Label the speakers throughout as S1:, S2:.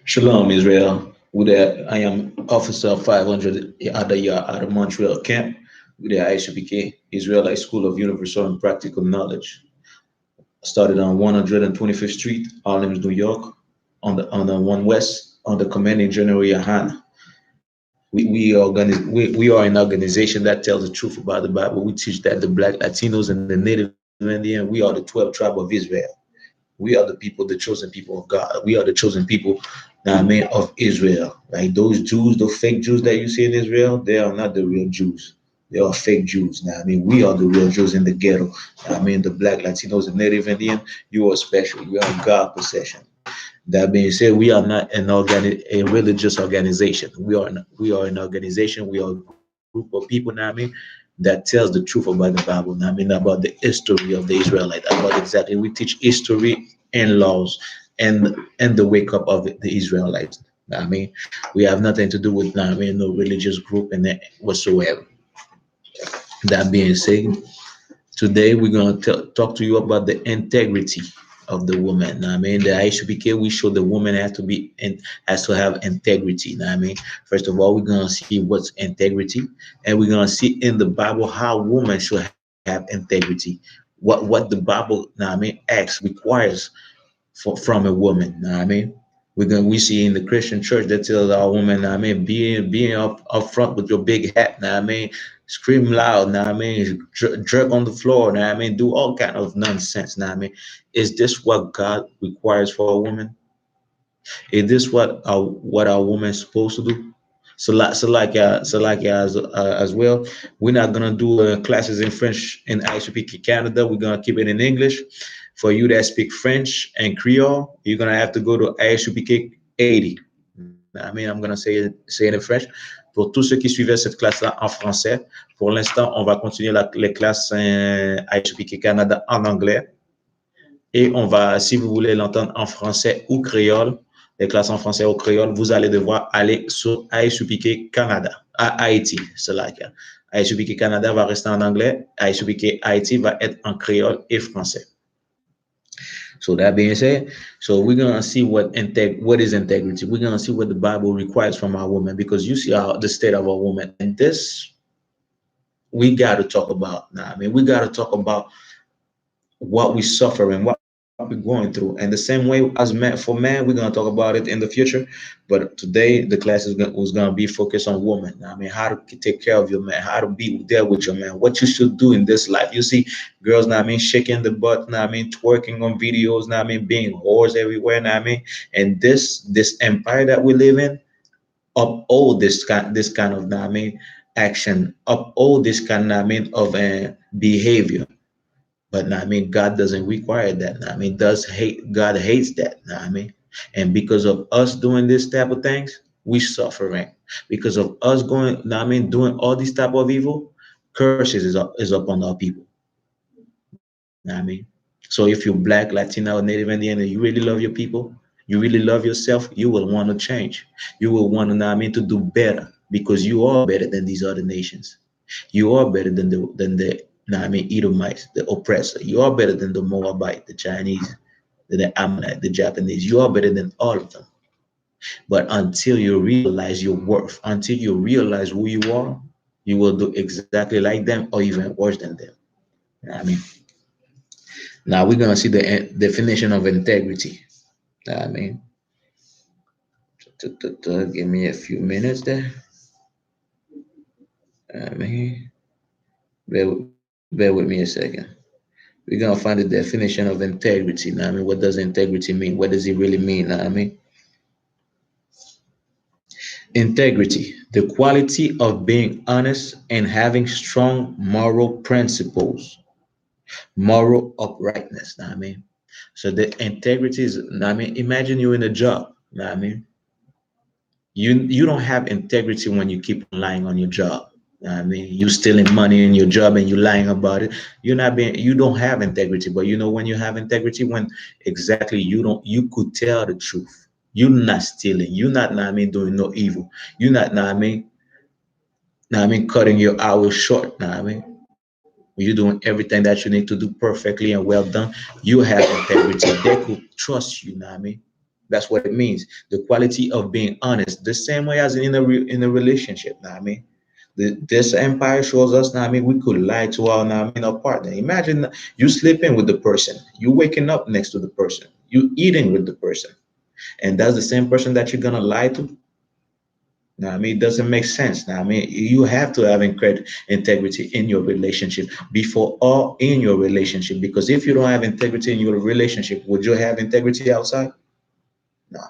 S1: Shalom, Israel. With that, I am Officer 500 at the out of Montreal camp with the I.S.U.P.K, Israelite School of Universal and Practical Knowledge. Started on 125th Street, Harlem, New York, on the One West, under commanding General YAHANNA. We are an organization that tells the truth about the Bible. We teach that the Black, Latinos, and the Native Indian, we are the 12 tribe of Israel. We are the people, the chosen people of God. We are the chosen people, of Israel. Like those Jews, those fake Jews that you see in Israel, they are not the real Jews. They are fake Jews. We are the real Jews in the ghetto. The Black, Latinos, and Native Indian, you are special. You are God possession. That being said, we are not a religious organization. We are an organization. We are a group of people, that tells the truth about the Bible. About the history of the Israelite. About exactly, we teach history and laws, and the wake up of the Israelites. We have nothing to do with no religious group and that whatsoever. That being said, today we're gonna talk to you about the integrity of the woman. The I.S.U.P.K, we show the woman has to have integrity. First of all, we're gonna see what's integrity, and we're gonna see in the Bible how women should have integrity. What the Bible, requires from a woman. We see in the Christian church that tells our woman, being up front with your big hat. Scream loud. Jerk on the floor. Do all kind of nonsense. Is this what God requires for a woman? Is this what our woman is supposed to do? As well, we're not gonna do classes in French in I.S.U.P.K Canada. We're gonna keep it in English. For you that speak French and Creole, you're gonna have to go to I.S.U.P.K 80. I'm gonna say it in French. Pour tous ceux qui suivaient cette classe-là en français, pour l'instant, on va continuer les classes I.S.U.P.K Canada en anglais. Et on va, si vous voulez l'entendre en français ou créole, les classes en français ou créole, vous allez devoir aller sur I.S.U.P.K Canada, à Haïti. C'est là que I.S.U.P.K Canada va rester en anglais, I.S.U.P.K Haïti va être en créole et français. So that being said, so we're gonna see what is integrity. We're gonna see what the Bible requires from our woman, because you see the state of a woman, and this we got to talk about. We got to talk about what we suffer and what we're going through. And the same way as for men, we're gonna talk about it in the future. But today the class was gonna be focused on women. How to take care of your man, how to be there with your man, what you should do in this life. You see girls, shaking the butt, twerking on videos, being whores everywhere, and this empire that we live in, uphold this kind of, action, uphold this kind, of behavior. But God doesn't require that. God hates that. And because of us doing this type of things, we suffering. Because of us going, doing all this type of evil, curses is up on our people. So if you're Black, Latino, or Native Indian, and you really love your people, you really love yourself, you will want to change. You will want to, to do better, because you are better than these other nations. You are better than the Edomites, the oppressor. You are better than the Moabite, the Chinese, the Ammonite, the Japanese. You are better than all of them. But until you realize your worth, until you realize who you will do exactly like them or even worse than them. Now we're gonna see the definition of integrity. I mean, give me a few minutes there. I mean, bear with me a second. We're gonna find the definition of integrity. What does integrity mean? What does it really mean? Integrity, the quality of being honest and having strong moral principles, moral uprightness. So the integrity is, imagine you're in a job. You don't have integrity when you keep lying on your job. You stealing money in your job and you lying about it. You don't have integrity. But when you have integrity, when exactly you could tell the truth. You're not stealing. You're not, doing no evil. You're not, cutting your hours short. You're doing everything that you need to do perfectly and well done. You have integrity. They could trust you. That's what it means. The quality of being honest. The same way as in a relationship. Now, I mean, this empire shows us. Now, I mean, we could lie to our now, I mean, our partner. Imagine you sleeping with the person, you waking up next to the person, you eating with the person, and that's the same person that you're gonna lie to. Now, I mean, it doesn't make sense. Now, I mean, you have to have integrity in your relationship before all in your relationship. Because if you don't have integrity in your relationship, would you have integrity outside? No.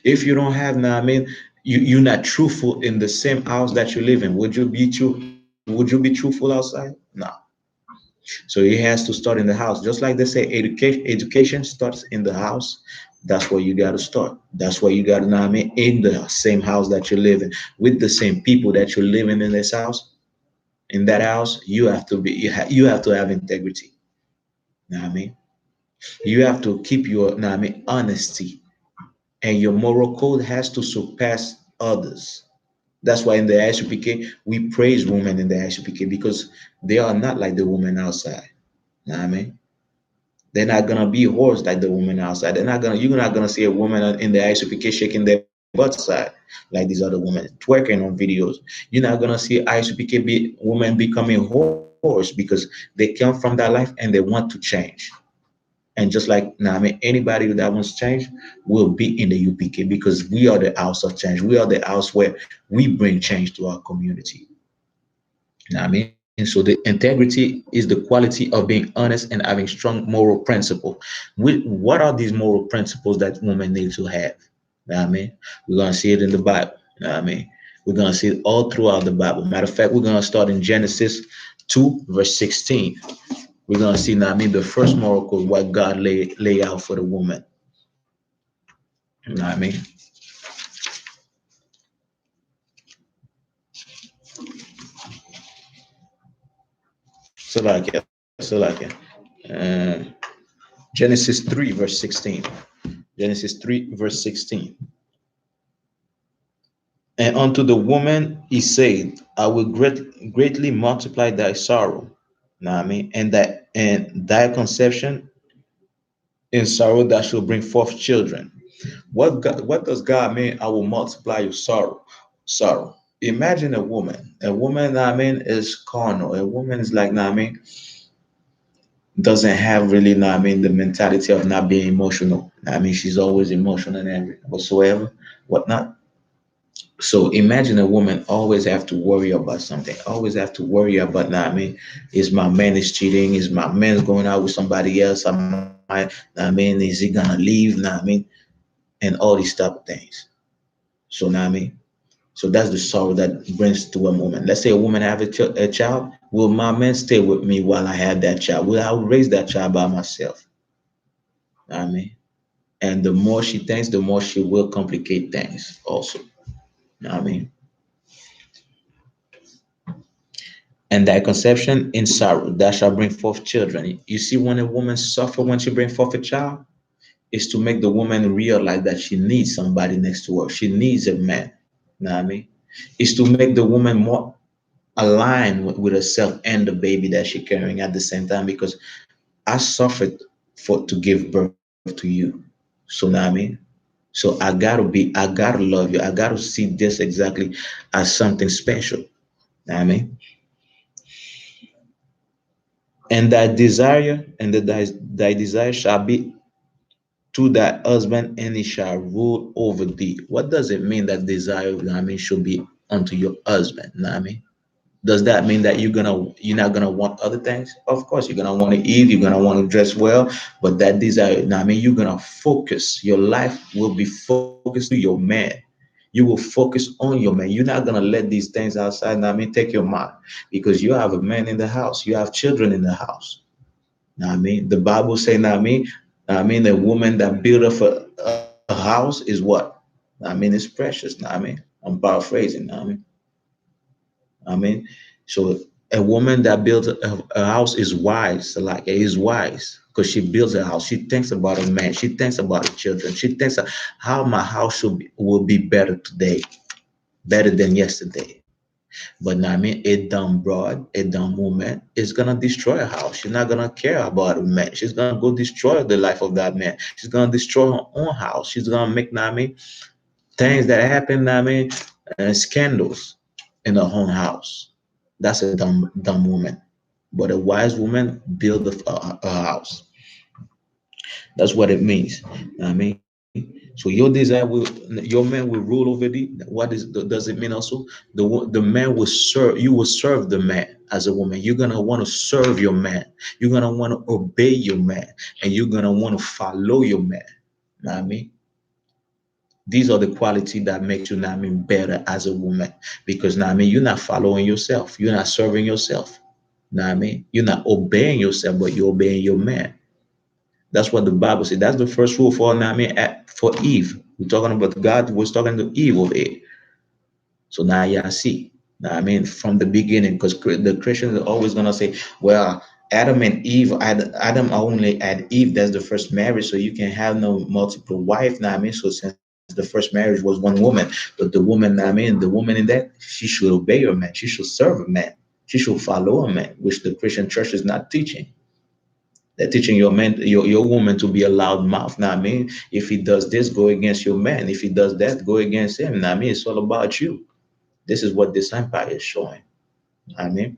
S1: If you don't have, now, I mean, you're not truthful in the same house that you live in. Would you be true? Would you be truthful outside? No. So it has to start in the house. Just like they say, education starts in the house. That's where you got to start. That's where you got to, know what I mean, in the same house that you live in, with the same people that you're living in this house. In that house, you have to be, you have to have integrity. Know what I mean? You have to keep your, know what I mean, honesty, and your moral code has to surpass others. That's why in the I.S.U.P.K, we praise women in the I.S.U.P.K because they are not like the women outside. Know what I mean? They're not gonna be whores like the women outside. They're not gonna. You're not gonna see a woman in the I.S.U.P.K shaking their butt side like these other women twerking on videos. You're not gonna see I.S.U.P.K women becoming whores because they come from that life and they want to change. And just like now, I mean, anybody that wants change will be in the UPK because we are the house of change. We are the house where we bring change to our community. You know what I mean? So the integrity is the quality of being honest and having strong moral principle. What are these moral principles that women need to have? You know what I mean? We're gonna see it in the Bible. You know what I mean? We're gonna see it all throughout the Bible. Matter of fact, we're gonna start in Genesis 2, verse 16. We're gonna see now, I mean, the first moral code, what God lay out for the woman. You know what I mean? So like Genesis 3, verse 16. Genesis 3, verse 16. And unto the woman he said, I will greatly multiply thy sorrow. You know what I mean? And thy conception in sorrow that shall bring forth children. What does God mean? I will multiply your sorrow. Sorrow. Imagine a woman. A woman, I mean, is carnal. A woman is like, I mean, doesn't have really, I mean, the mentality of not being emotional. I mean, she's always emotional and every whatsoever, whatnot. So imagine a woman always have to worry about something, always have to worry about, I mean, is my man is cheating? Is my man going out with somebody else? I mean, is he gonna leave? I mean, and all these type of things. So now I mean, so that's the sorrow that brings to a woman. Let's say a woman have a child. Will my man stay with me while I have that child? Will I raise that child by myself? I mean, and the more she thinks, the more she will complicate things also. I mean, and thy conception in sorrow, that shall bring forth children. You see, when a woman suffer when she bring forth a child, is to make the woman realize that she needs somebody next to her. She needs a man. You know what I mean? Is to make the woman more aligned with herself and the baby that she's carrying at the same time. Because I suffered for to give birth to you. So now I mean, so I gotta love you. I gotta see this exactly as something special. Know what I mean, and thy desire shall be to thy husband, and he shall rule over thee. What does it mean that desire, you know what I mean, should be unto your husband? You know what I mean? Does that mean that you're not gonna want other things? Of course, you're gonna want to eat, you're gonna want to dress well, but that desire, you know what I mean, you're gonna focus. Your life will be focused to your man. You will focus on your man. You're not gonna let these things outside, you know what I mean, take your mind because you have a man in the house, you have children in the house. Know what I mean? The Bible say, know what I mean, a woman that build up a house is what? I mean, it's precious. Know what I mean? I'm paraphrasing. Know what I mean, so a woman that builds a house is wise. Like is wise because she builds a house. She thinks about a man. She thinks about her children. She thinks of how my house will be better today, better than yesterday. But now I mean, a dumb broad, a dumb woman is gonna destroy a house. She's not gonna care about a man. She's gonna go destroy the life of that man. She's gonna destroy her own house. She's gonna make now I mean things that happen now I mean scandals in her own house. That's a dumb woman. But a wise woman build a house. That's what it means. I mean, so your desire will, your man will rule over the. What does it mean? Also, the man will serve. You will serve the man as a woman. You're gonna want to serve your man. You're gonna want to obey your man, and you're gonna want to follow your man. Know what I mean, these are the quality that makes you, know what I mean, better as a woman. Because now I mean, you're not following yourself. You're not serving yourself. Know what I mean, you're not obeying yourself, but you're obeying your man. That's what the Bible says. That's the first rule for Nami for Eve. We're talking about God was talking to Eve over here. So now you see. Now, I mean, from the beginning, because the Christians are always gonna say, well, Adam and Eve, Adam only had Eve. That's the first marriage, so you can have no multiple wife. Now, I mean, so since the first marriage was one woman, but the woman, I mean, the woman in that, she should obey her man. She should serve a man. She should follow a man, which the Christian church is not teaching. They're teaching your man, your woman to be a loud mouth. Now, I mean, if he does this, go against your man. If he does that, go against him. Now, I mean, it's all about you. This is what this empire is showing. I mean,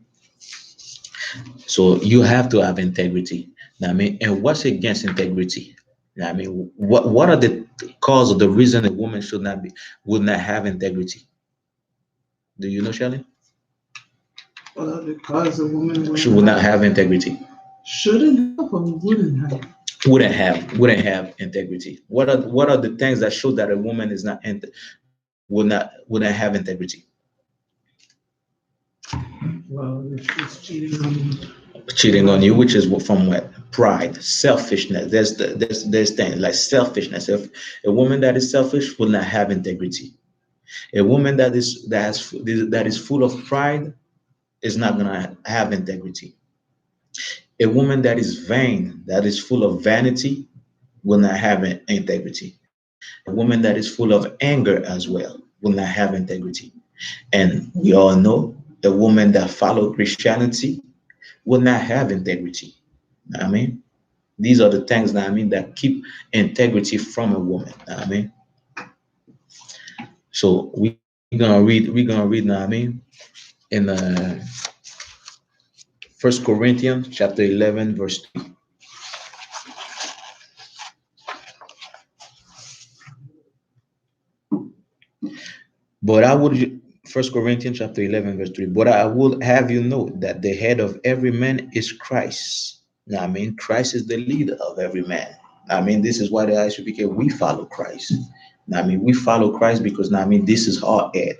S1: so you have to have integrity. Now, I mean, and what's against integrity? Now, I mean, what are the cause of the reason a woman would not have integrity? Do you know, Shelley?
S2: Because a woman
S1: She would not have integrity.
S2: Shouldn't have or wouldn't have?
S1: Wouldn't have integrity. What are the things that show that a woman is not wouldn't have integrity?
S2: Well, if she's
S1: Cheating on you, which is from what? Pride, selfishness. There's things like selfishness. If a woman that is selfish will not have integrity. A woman that is full of pride is not gonna have integrity. A woman that is vain, that is full of vanity, will not have integrity. A woman that is full of anger as well will not have integrity. And we all know a woman that follow Christianity will not have integrity. I mean, these are the things that I mean that keep integrity from a woman. I mean, so we're gonna read now. I mean, in First Corinthians chapter 11 verse 3. But I would First Corinthians chapter 11 verse 3. But I would have you know that the head of every man is Christ. Now, I mean, Christ is the leader of every man. I mean, this is why the I.S.U.P.K, we follow Christ. Now, I mean, we follow Christ because now I mean this is our head.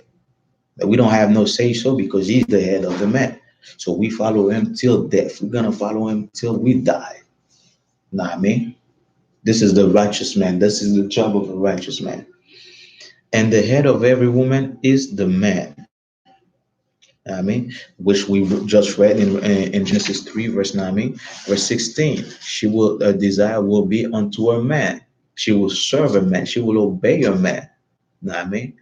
S1: We don't have no say so because he's the head of the man. So we follow him till death. We're gonna follow him till we die. Now, I mean, this is the righteous man. This is the job of a righteous man. And the head of every woman is the man. I mean, which we just read in Genesis 3, verse 9, I mean, verse 16. She will, a desire will be unto a man. She will serve a man. She will obey a man. I mean,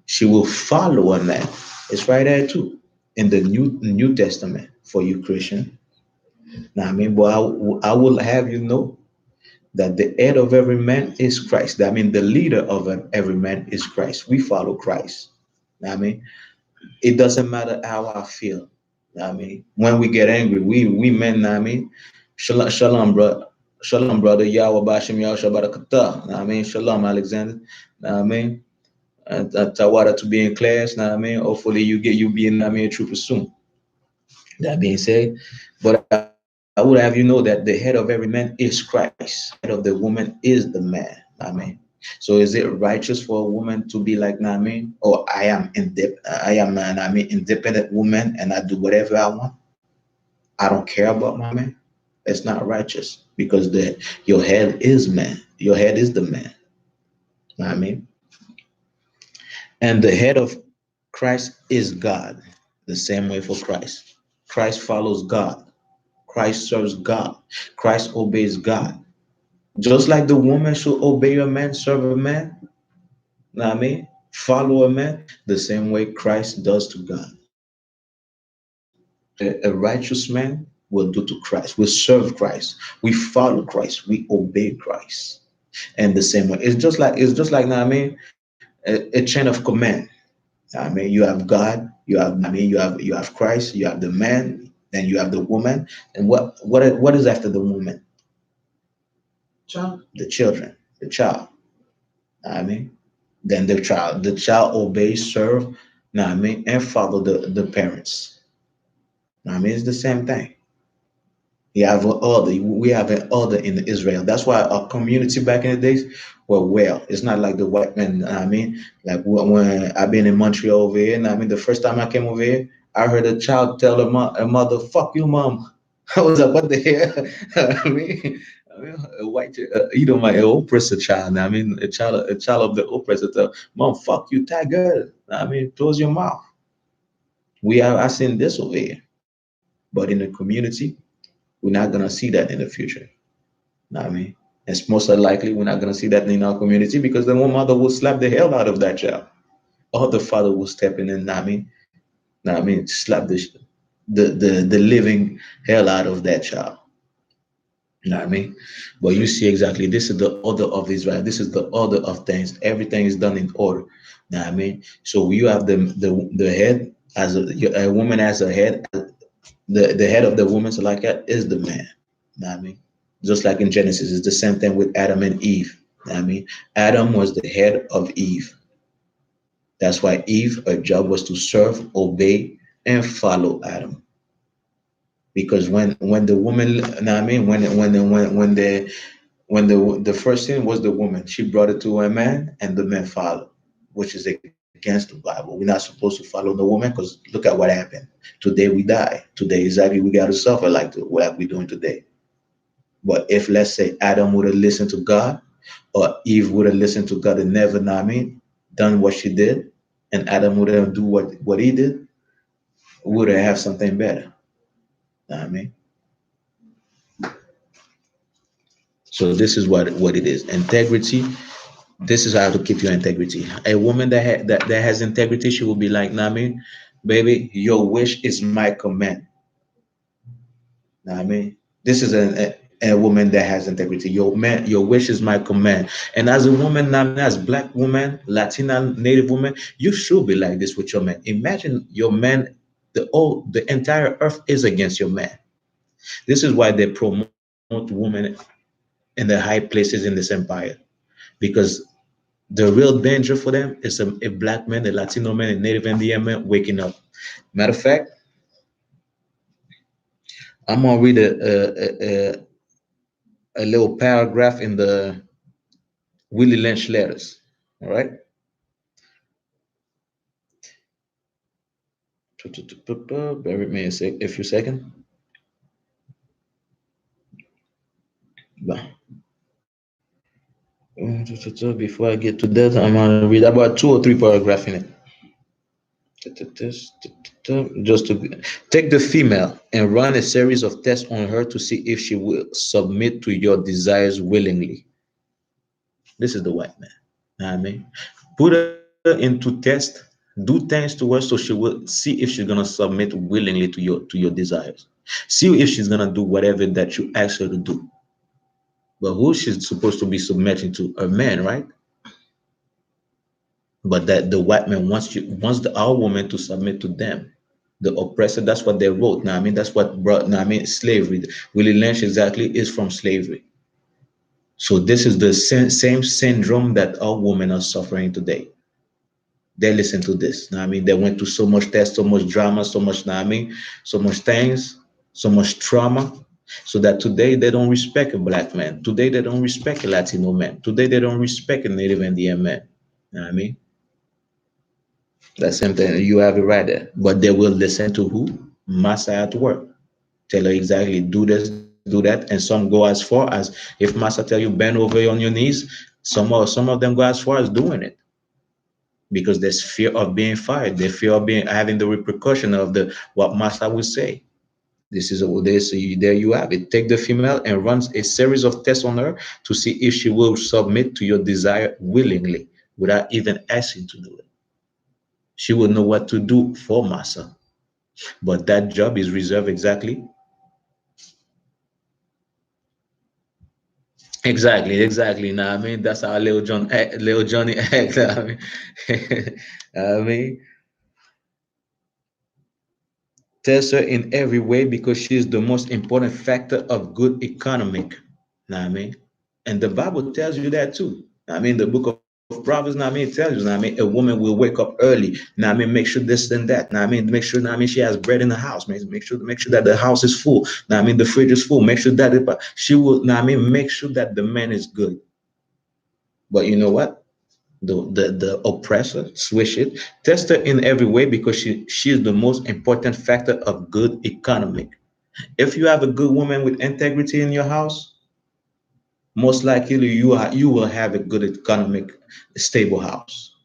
S1: she will follow a man. It's right there too in the New Testament for you Christian. Now, I mean, but I will have you know that the head of every man is Christ. I mean, the leader of every man is Christ. We follow Christ. I mean, it doesn't matter how I feel. I mean, when we get angry, we men. I mean, shalom, brother. Yahweh Bashim Yahweh Shabbatakata. I mean, shalom, Alexander. I mean, Tawada to be in class. I mean, hopefully you be in. I mean, a trooper soon. That being said, but I would have you know that the head of every man is Christ. The head of the woman is the man. I mean, so is it righteous for a woman to be like Nami? Or I am an I mean independent woman and I do whatever I want. I don't care about my man. It's not righteous because your head is man. Your head is the man. I mean, and the head of Christ is God. The same way for Christ. Christ follows God. Christ serves God. Christ obeys God. Just like the woman should obey a man, serve a man. Know what I mean? Follow a man the same way Christ does to God. A righteous man will do to Christ. We serve Christ. We follow Christ. We obey Christ. And the same way, it's just like now. I mean, a chain of command. I mean, you have God. You have. I mean, you have Christ. You have the man. Then you have the woman. And what is after the woman?
S2: Child.
S1: The children. The child. I mean, then the child obeys, serve. Now I mean, and follow the parents. Now I mean, it's the same thing. You have an order. We have an order in Israel. That's why our community back in the days were well. It's not like the white men. I mean, like when I've been in Montreal over here, and I mean, the first time I came over here, I heard a child tell her mother, "Fuck you, mom." I was like, "What the hell?" I mean, a white, my oppressor child. I mean, a child of the oppressor. Tell, "Mom, fuck you, tiger." I mean, close your mouth. I seen this over here, but in the community, we're not gonna see that in the future. Know what I mean, it's most likely we're not gonna see that in our community because the one mother will slap the hell out of that child, or the father will step in and know what I mean, slap the living hell out of that child. You know what I mean? But you see exactly this is the order of Israel. This is the order of things. Everything is done in order. You know what I mean? So you have the head as a woman as a head. The head of the woman, so like that, is the man. You know what I mean? Just like in Genesis, it's the same thing with Adam and Eve. You know what I mean? Adam was the head of Eve. That's why Eve, her job was to serve, obey, and follow Adam. Because when the woman, you know what I mean, when the first sin was the woman, she brought it to a man, and the man followed, which is against the Bible. We're not supposed to follow the woman because look at what happened. Today we die. Today exactly we got to suffer like we're doing today. But if let's say Adam would have listened to God, or Eve would have listened to God and never, know what I mean, done what she did, and Adam would have do what he did, we would have something better. Know what I mean, so this is what it is. Integrity. This is how to keep your integrity. A woman that has integrity, she will be like, "Nah, I mean, baby, your wish is my command." Know what I mean, this is a woman that has integrity. Your wish is my command. And as a woman, now as black woman, Latina, Native woman, you should be like this with your man. Imagine your man, the entire earth is against your man. This is why they promote women in the high places in this empire, because the real danger for them is a black man, a Latino man, a Native Indian man waking up. Matter of fact, I'm gonna read a little paragraph in the Willie Lynch letters. All right. Bear with me a few seconds. Before I get to that, I'm gonna read about 2 or 3 paragraphs in it. Just to take the female and run a series of tests on her to see if she will submit to your desires willingly. This is the white man. Know what I mean, put her into test, do things to her so she will see if she's gonna submit willingly to your desires. See if she's gonna do whatever that you ask her to do. But who she's supposed to be submitting to? A man, right? But that the white man wants our woman to submit to them. The oppressor, that's what they wrote. Now I mean, that's what brought, now I mean, slavery. Willie Lynch exactly is from slavery. So this is the same syndrome that our women are suffering today. They listen to this. Now I mean, they went through so much test, so much drama, so much, now I mean, so much things, so much trauma, so that today they don't respect a black man. Today they don't respect a Latino man. Today they don't respect a Native Indian man. You know what I mean? That's something you have it right there. But they will listen to who? Massa at work. Tell her exactly do this, do that, and some go as far as if Massa tell you bend over on your knees, some of them go as far as doing it because there's fear of being fired. They fear of being having the repercussion of the what Massa will say. This is this. There you have it. Take the female and runs a series of tests on her to see if she will submit to your desire willingly. without even asking to do it. She will know what to do for my son. But that job is reserved exactly. Now I mean that's how Little Johnny act. I mean, I mean, test her in every way because she is the most important factor of good economic. Know what I mean? And the Bible tells you that too. I mean, the book of Proverbs, now I mean, it tells you, now I mean, a woman will wake up early. Now I mean, make sure this and that. Now I mean, make sure, now I mean, she has bread in the house. Make sure that the house is full. Now I mean, the fridge is full. Make sure that she will. Now I mean, make sure that the man is good. But you know what? The oppressor switch it. Test her in every way because she is the most important factor of good economic. If you have a good woman with integrity in your house, most likely you will have a good economic stable house.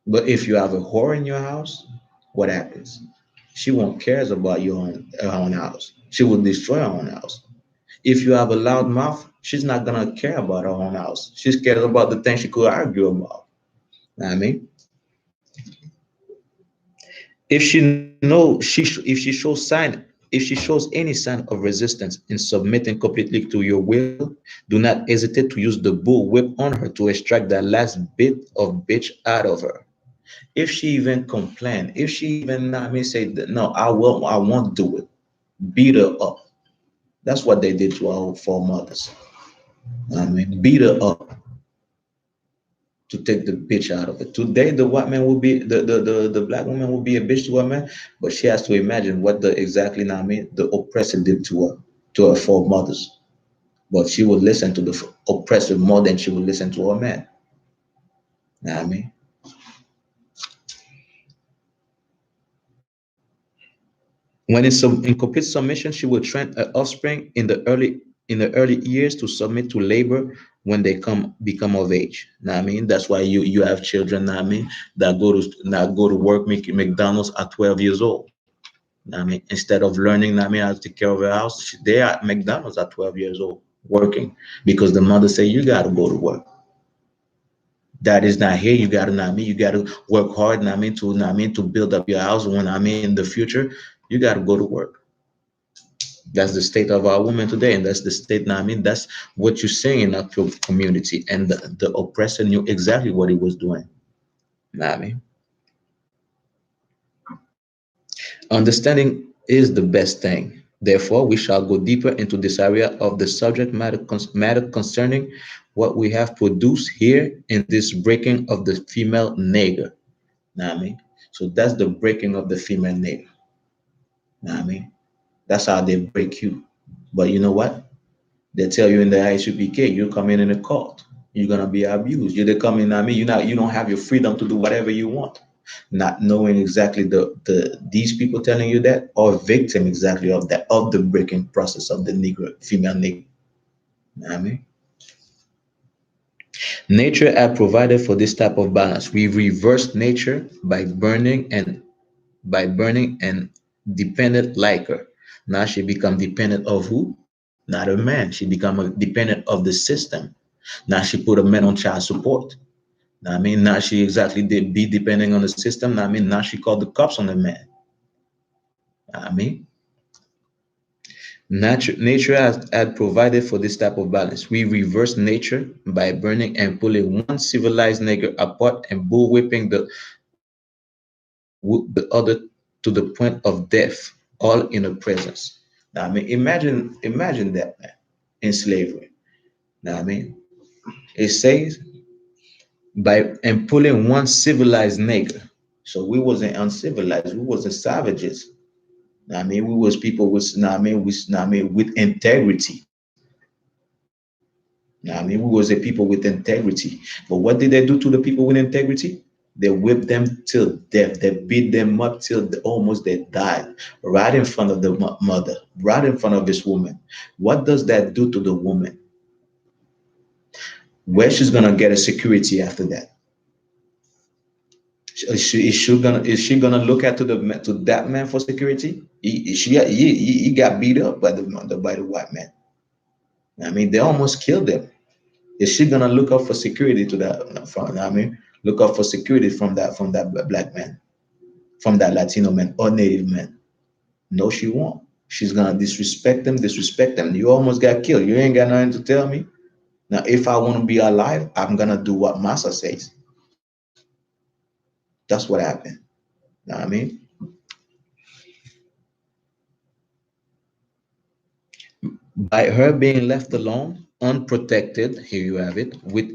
S1: But if you have a whore in your house, what happens? She won't cares about her own house. She will destroy her own house. If you have a loud mouth, she's not gonna care about her own house. She's cares about the things she could argue about. I mean, if she shows any sign of resistance in submitting completely to your will, do not hesitate to use the bull whip on her to extract that last bit of bitch out of her. If she even complain, if she even I mean say that, no, I won't do it. Beat her up. That's what they did to our foremothers. I mean, beat her up to take the bitch out of it. Today, the white man will be the black woman will be a bitch to a man, but she has to imagine what the exactly now I mean the oppressor did to her foremothers. But she will listen to the oppressor more than she will listen to her man. Know what I mean, when in complete submission, she will train her offspring in the early years to submit to labor when they become of age. Know what I mean, that's why you have children. Know what I mean, that go to work, make McDonald's at 12 years old. I mean, instead of learning, I mean, how to take care of a house, they are at McDonald's at 12 years old working because the mother say you got to go to work. That is not here. You got to, I mean, you got to work hard. I mean, I mean, to build up your house. When I mean, in the future, you got to go to work. That's the state of our women today, and that's the state. I mean, that's what you're saying in our community, and the oppressor knew exactly what he was doing. I mean, understanding is the best thing. Therefore, we shall go deeper into this area of the subject matter concerning what we have produced here in this breaking of the female nigger. Know what I mean? So that's the breaking of the female nigger. Know what I mean? That's how they break you. But you know what? They tell you in the I.S.U.P.K, you come in a cult. You're gonna be abused. You they come in. I mean, you don't have your freedom to do whatever you want. Not knowing exactly these people telling you that, or victim exactly of the breaking process of the Negro female Negro. You know what I mean, nature had provided for this type of balance. We reversed nature by burning and dependent like her. Now she become dependent of who? Not a man. She become dependent of the system. Now she put a man on child support. I mean, now she exactly did be depending on the system. I mean, now she called the cops on the man. I mean, nature had provided for this type of balance. We reverse nature by burning and pulling one civilized nigger apart and bullwhipping the other to the point of death, all in her presence. Now, I mean, imagine that, man, in slavery. Now, I mean, it says by and pulling one civilized nigger. So we wasn't uncivilized. We wasn't savages. I mean, we was people with, with integrity. I mean, we was a people with integrity. But what did they do to the people with integrity? They whipped them till death. They beat them up till almost they died, right in front of the mother, right in front of this woman. What does that do to the woman? Where she's gonna get a security after that? Is she gonna look at to that man for security? He got beat up by the white man. I mean, they almost killed him. Is she gonna look up for security to that? From, I mean, look up for security from that black man, from that Latino man or Native man? No, she won't. She's gonna disrespect them, disrespect them. You almost got killed. You ain't got nothing to tell me. Now, if I want to be alive, I'm gonna do what Massa says. That's what happened. Know what I mean? By her being left alone, unprotected, here you have it, with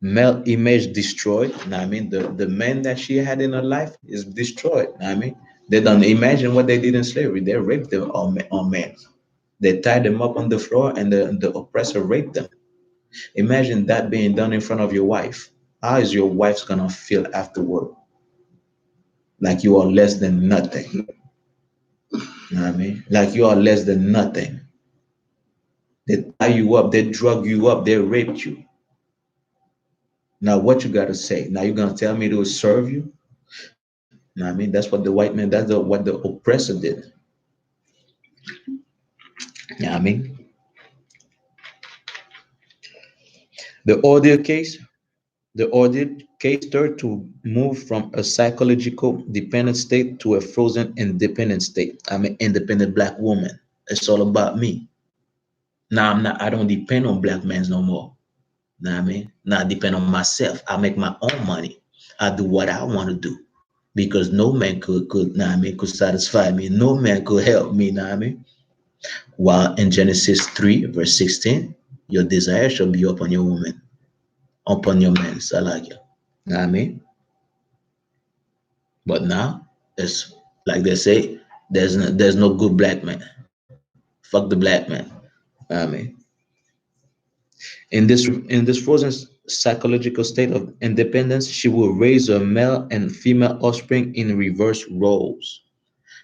S1: male image destroyed. Know what I mean? The men that she had in her life is destroyed. Know what I mean? They don't imagine what they did in slavery. They raped them on men. They tied them up on the floor and the oppressor raped them. Imagine that being done in front of your wife. How is your wife's gonna feel afterward? Like you are less than nothing. You know what I mean? Like you are less than nothing. They tie you up, they drug you up, they raped you. Now what you gotta say? Now you're gonna tell me to serve you? Now I mean that's what the white man, what the oppressor did. Yeah, I mean the ordeal case, the ordeal case started to move from a psychological dependent state to a frozen independent state. I'm an independent black woman. It's all about me. Now I'm not. I don't depend on black men no more. Know what I mean? Now I depend on myself. I make my own money. I do what I want to do because no man could know what I mean, could satisfy me. No man could help me. Know what I mean? While in Genesis 3, verse 16, your desire shall be upon your woman, upon your man. So I like it. Know what I mean? But now it's like they say, there's no good black man. Fuck the black man. Know what I mean? In this frozen psychological state of independence, she will raise her male and female offspring in reverse roles.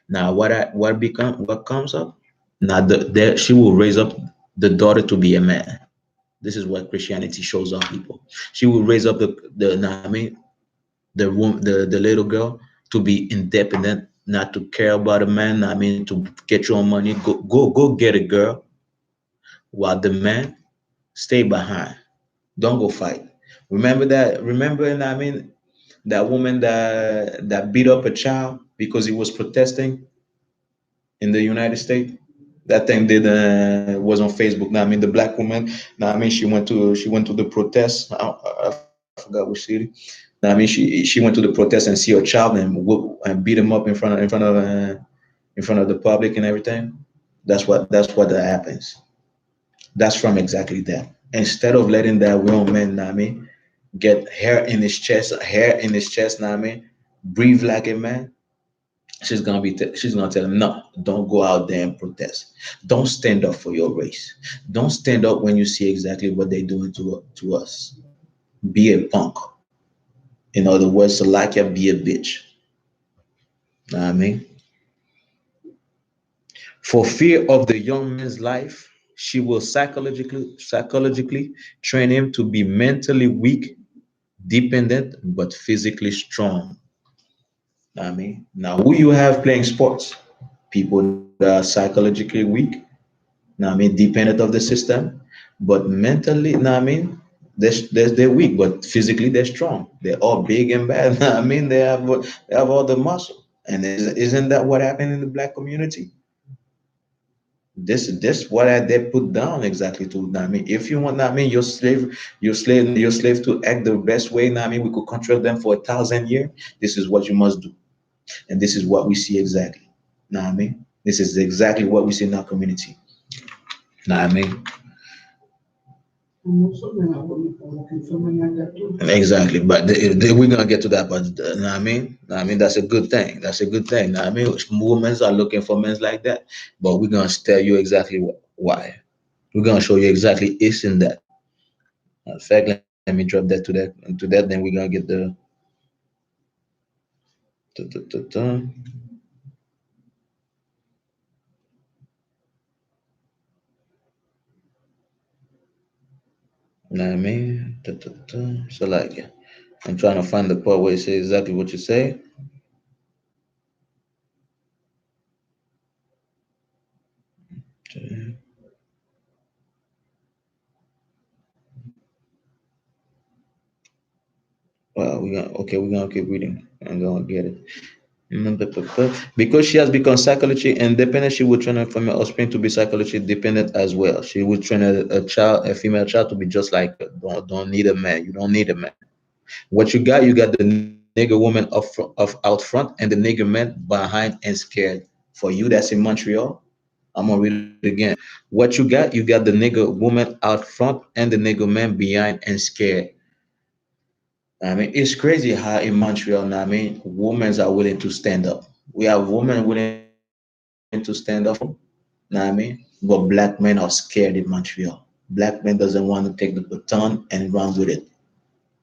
S1: Now, what comes up? Now, she will raise up the daughter to be a man. This is what Christianity shows on people. She will raise up the I mean, the little girl to be independent, not to care about a man. I mean, to get your own money, go get a girl, while the man stay behind. Don't go fight. Remember that? Remember, and I mean, that woman that beat up a child because he was protesting in the United States. That thing did was on Facebook. Now I mean, the black woman. Now I mean, she went to the protest. I forgot which city. Now I mean, she went to the protest and see her child and beat him up in front of the public and everything. That's what that happens. That's from exactly that. Instead of letting that grown man, know what I mean, get hair in his chest, know what I mean, breathe like a man. She's gonna tell him, no, don't go out there and protest. Don't stand up for your race. Don't stand up when you see exactly what they're doing to us. Be a punk. In other words, Salakia, be a bitch. Know what I mean? For fear of the young man's life, she will psychologically train him to be mentally weak, dependent, but physically strong. I mean, now who you have playing sports? People that are psychologically weak, now I mean, dependent of the system, but mentally, now I mean, they're weak, but physically they're strong. They're all big and bad. I mean, they have all the muscle. And isn't that what happened in the black community? This what they put down exactly to. I mean, if you want, I mean, your slave to act the best way. I mean, we could control them for 1,000 years. This is what you must do. And this is what we see exactly. Know what I mean? This is exactly what we see in our community. Know what I mean? Exactly. But we're gonna get to that. But know what I mean? Know what I mean, that's a good thing. That's a good thing. Know what I mean, women are looking for men like that. But we're gonna tell you exactly why. We're gonna show you exactly is in that. In fact, let me drop that to that. Then we're gonna get the. Know what I mean? So like, yeah. I'm trying to find the part where you say exactly what you say. we're gonna keep reading. I'm gonna get it. Because she has become psychologically independent, she will train her female offspring to be psychologically dependent as well. She will train a female child to be just like her. Don't need a man. You don't need a man. What you got the nigger woman out front and the nigger man behind and scared. For you that's in Montreal, I'm gonna read it again. What you got the nigger woman out front and the nigger man behind and scared. I mean, it's crazy how in Montreal now, I mean, women are willing to stand up. We have women willing to stand up for, know what I mean? But black men are scared in Montreal. Black men doesn't want to take the baton and run with it.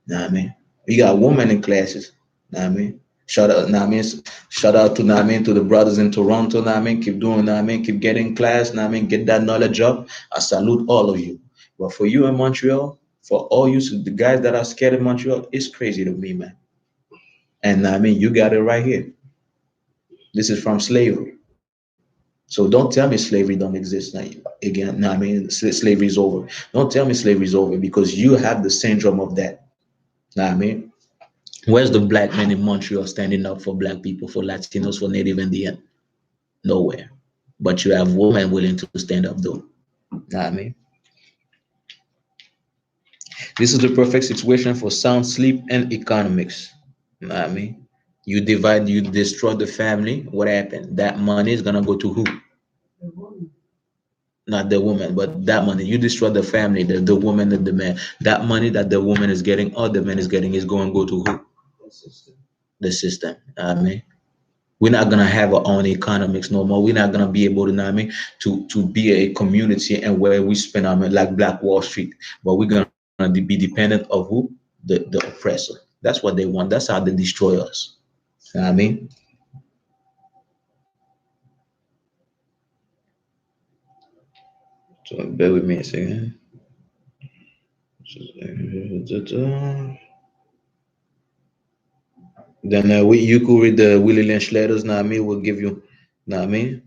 S1: Know what I mean? We got women in classes. Know what I mean? Shout out to know what I mean, to the brothers in Toronto. Know what I mean? Keep doing. Know what I mean? Keep getting class. Know what I mean? Get that knowledge up. I salute all of you. But for you in Montreal, for all you the guys that are scared in Montreal, it's crazy to me, man. And know what I mean, you got it right here. This is from slavery. So don't tell me slavery don't exist now. Again, know what I mean, slavery is over. Don't tell me slavery is over because you have the syndrome of that. Know what I mean? Where's the black men in Montreal standing up for black people, for Latinos, for Native Indian? Nowhere. But you have women willing to stand up though. Know what I mean? This is the perfect situation for sound sleep and economics. You know what I mean? You divide, you destroy the family. What happened? That money is gonna go to who? Not the woman, but that money. You destroy the family, the woman and the man. That money that the woman is getting or the man is getting is going to go to who? The system. I mean, we're not gonna have our own economics no more. We're not gonna be able to, know what I mean, to be a community and where we spend our money like Black Wall Street. But we're gonna be dependent of who? The oppressor. That's what they want. That's how they destroy us. You know what I mean? So bear with me a second. Then you could read the Willie Lynch letters. Now, I mean, will give you. Now, I mean,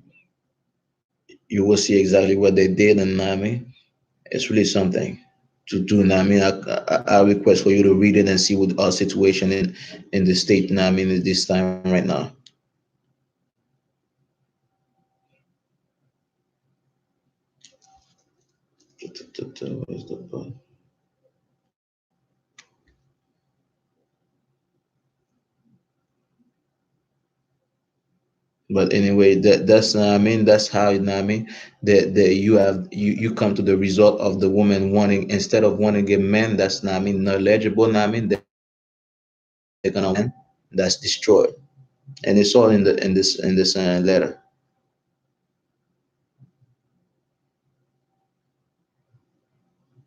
S1: you will see exactly what they did, and I mean, it's really something to do. Now, I mean, I request for you to read it and see what our situation in the state. Now, I mean, at this time right now. Where's the part? But anyway, that's I mean that's how you know what I mean that you come to the result of the woman wanting instead of wanting a man that's not I mean knowledgeable. Know what I mean they're gonna want a man that's destroyed, and it's all in this letter.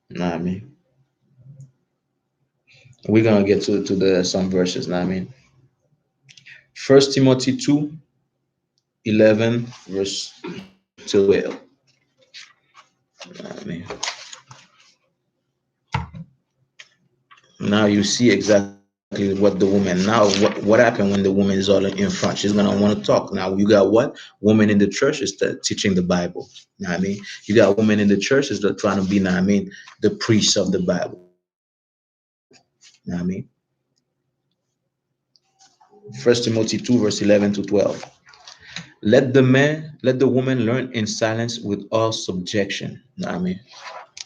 S1: Know what I mean we're gonna get to the some verses. Know what I mean First Timothy 2:11 verse 12. Know what I mean Now you see exactly what the woman. Now what happened when the woman is all in front? She's gonna want to talk. Now you got what? Woman in the church is teaching the Bible. You know what I mean? You got women in the church is trying to be. You know what I mean? The priests of the Bible. You know what I mean? First Timothy 2 verse 11 to 12. Let the woman learn in silence with all subjection. You know what I mean?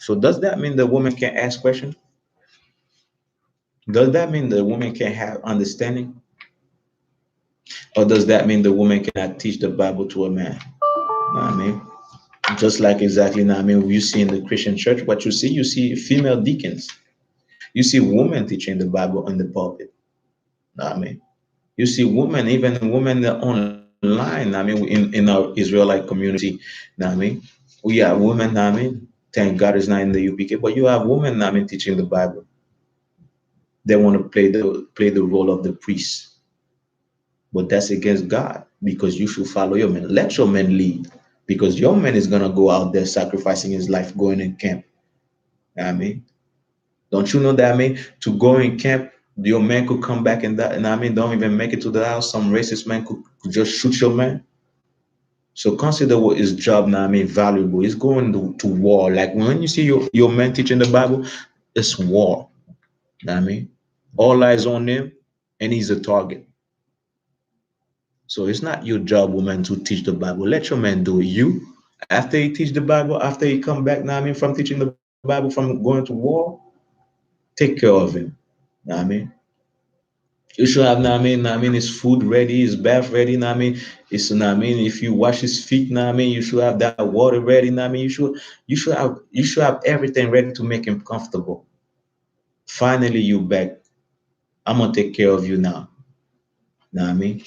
S1: So does that mean the woman can ask questions? Does that mean the woman can have understanding? Or does that mean the woman cannot teach the Bible to a man? Know what I mean? Just like exactly now, I mean, you see in the Christian church, what you see female deacons. You see women teaching the Bible on the pulpit. Know what I mean? You see women, even women online. I mean, in our Israelite community. Know what I mean? We have women. Know what I mean? Thank God it's not in the UPK, but you have women. Know what I mean? Teaching the Bible. They want to play the role of the priest, but that's against God because you should follow your men. Let your men lead because your man is gonna go out there sacrificing his life going in camp. You know what I mean, don't you know that I mean to go in camp, your man could come back and that, and I mean don't even make it to the house. Some racist man could just shoot your man. So consider what his job now. I mean valuable. He's going to war. Like when you see your man teaching the Bible, it's war. You know what I mean? All eyes on him, and he's a target. So it's not your job, woman, to teach the Bible. Let your man do it. You, after he teach the Bible, after he come back, now I mean, from teaching the Bible, from going to war, take care of him. Know what I mean, you should have, know I mean, his food ready, his bath ready. Know I mean, it's, I mean, if you wash his feet, I mean, you should have that water ready. I mean, you should have everything ready to make him comfortable. Finally, you back. I'm gonna take care of you now. Know I mean,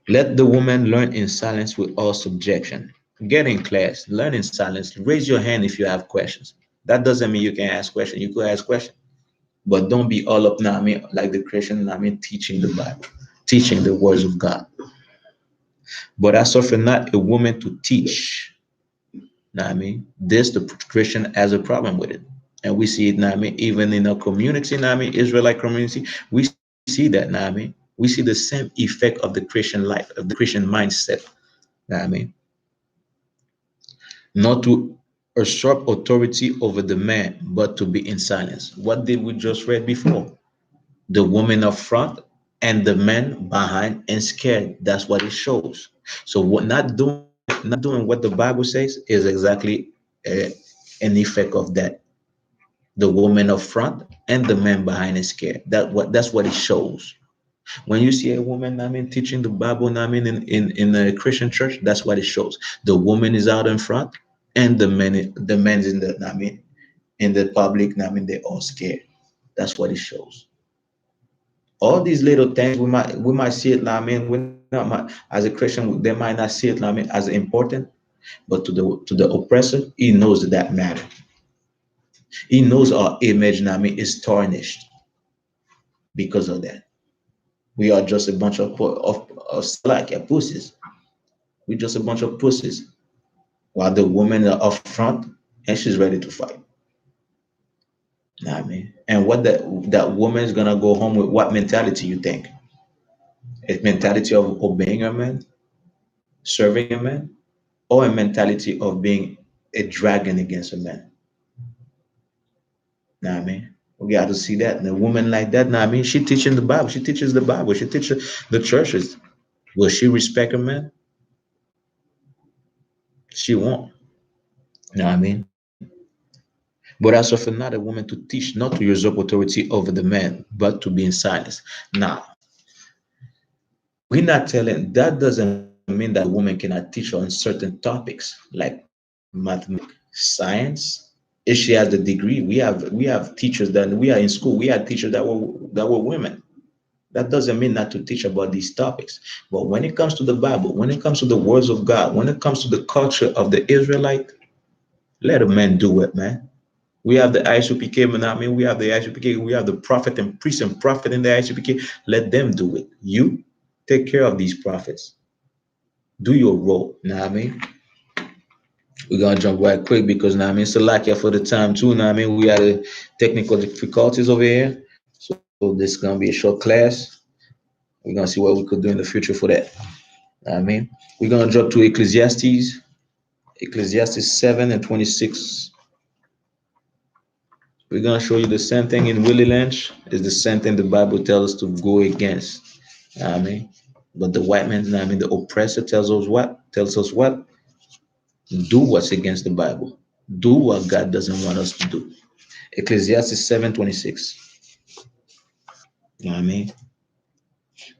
S1: let the woman learn in silence with all subjection. Get in class, learn in silence. Raise your hand if you have questions. That doesn't mean you can ask questions. You could ask questions, but don't be all up now. I mean, like the Christian, I mean, teaching the Bible, teaching the words of God. But I suffer not a woman to teach. Now I mean, this the Christian has a problem with it, and we see it now. I mean, even in our community now, I mean, Israelite community, we see that now. I mean, we see the same effect of the Christian life, of the Christian mindset. Now I mean, not to usurp authority over the man, but to be in silence. What did we just read before? The woman up front and the man behind and scared. That's what it shows. So what not doing what the Bible says is exactly uh, an effect of that. The woman up front and the man behind is scared. That's what it shows. When you see a woman, I mean, teaching the Bible, I mean, in a Christian church, that's what it shows. The woman is out in front, and the man's in the, I mean, in the public, I mean, they're all scared. That's what it shows. All these little things we might see it, I mean, we not might, as a Christian, they might not see it, I mean, as important, but to the oppressor, he knows that matter. He knows our image, I mean, is tarnished because of that. We are just a bunch of slack pussies. We're just a bunch of pussies. While the woman are up front and she's ready to fight. Know what I mean? And what that woman is gonna go home with, what mentality you think? A mentality of obeying a man, serving a man, or a mentality of being a dragon against a man? Know what I mean? We got to see that. And a woman like that, know what I mean, she teaching the Bible. She teaches the Bible. She teaches the churches. Will she respect a man? She won't. Know what I mean? But I suffer not a woman to teach, not to usurp authority over the man, but to be in silence. Now, we're not telling, that doesn't mean that the woman cannot teach on certain topics like mathematics, science. If she has the degree, we have teachers that, we are in school, we had teachers that were women. That doesn't mean not to teach about these topics. But when it comes to the Bible, when it comes to the words of God, when it comes to the culture of the Israelite, let a man do it, man. We have the I.S.U.P.K, man. I mean, we have the I.S.U.P.K, we have the prophet and priest and prophet in the I.S.U.P.K. Let them do it. You take care of these prophets. Do your role. Know what I mean? We're gonna jump right quick because now I mean, Salakia for the time too. Now I mean, we had technical difficulties over here, so this is gonna be a short class. We're gonna see what we could do in the future for that. Know what I mean, we're gonna jump to Ecclesiastes 7:26. We're gonna show you the same thing in Willie Lynch. It's the same thing the Bible tells us to go against. Know what I mean, but the white man, know what I mean, the oppressor tells us what? Tells us what? Do what's against the Bible. Do what God doesn't want us to do. Ecclesiastes 7:26. You know what I mean?